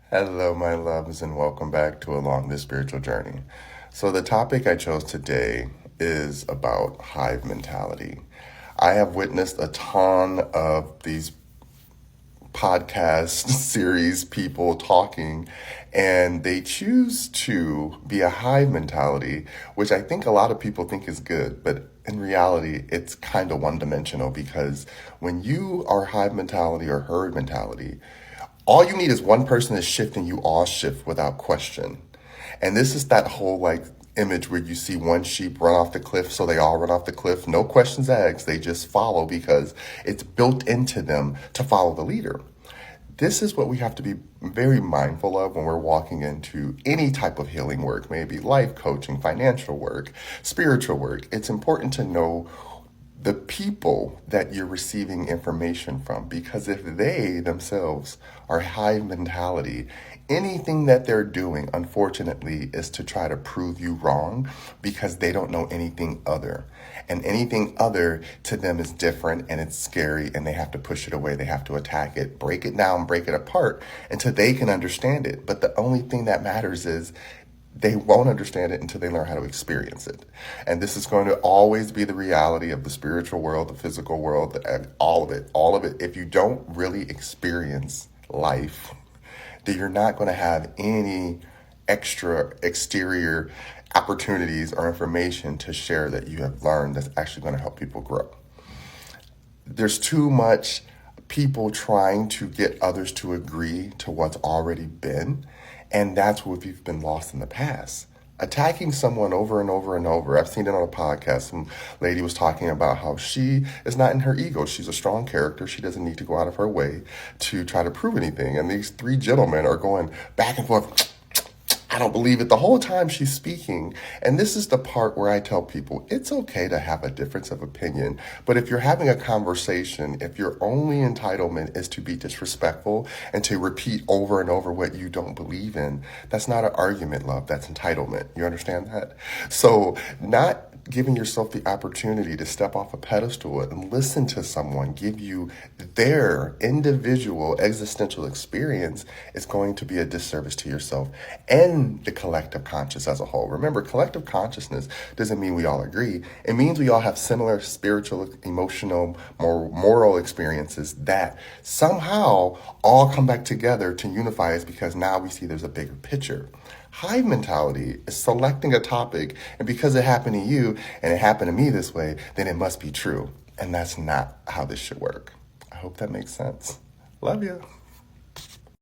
Hello, my loves, and welcome back to Along the Spiritual Journey. So, the topic I chose today is about hive mentality. I have witnessed a ton of these podcast series people talking, and they choose to be a hive mentality, which I think a lot of people think is good, but in reality, it's kind of one dimensional because when you are hive mentality or herd mentality, all you need is one person to shift and you all shift without question. And this is that whole image where you see one sheep run off the cliff, so they all run off the cliff. No questions asked. They just follow because it's built into them to follow the leader. This is what we have to be very mindful of when we're walking into any type of healing work, maybe life coaching, financial work, spiritual work. It's important to know the people that you're receiving information from, because if they themselves are hive mentality, anything that they're doing, unfortunately, is to try to prove you wrong because they don't know anything other. And anything other to them is different and it's scary and they have to push it away. They have to attack it, break it down, break it apart until they can understand it. But the only thing that matters is they won't understand it until they learn how to experience it. And this is going to always be the reality of the spiritual world, the physical world, and all of it. All of it. If you don't really experience life, then you're not going to have any extra exterior opportunities or information to share that you have learned that's actually going to help people grow. There's too much people trying to get others to agree to what's already been. And that's what we've been lost in the past. Attacking someone over and over and over. I've seen it on a podcast. Some lady was talking about how she is not in her ego. She's a strong character. She doesn't need to go out of her way to try to prove anything. And these three gentlemen are going back and forth. I don't believe it the whole time she's speaking. And this is the part where I tell people it's okay to have a difference of opinion. But if you're having a conversation, if your only entitlement is to be disrespectful and to repeat over and over what you don't believe in, that's not an argument, love. That's entitlement. You understand that? So not giving yourself the opportunity to step off a pedestal and listen to someone give you their individual existential experience is going to be a disservice to yourself and the collective conscious as a whole. Remember, collective consciousness doesn't mean we all agree. It means we all have similar spiritual, emotional, moral experiences that somehow all come back together to unify us because now we see there's a bigger picture. Hive mentality is selecting a topic, and because it happened to you and it happened to me this way, then it must be true. And that's not how this should work. I hope that makes sense. Love you.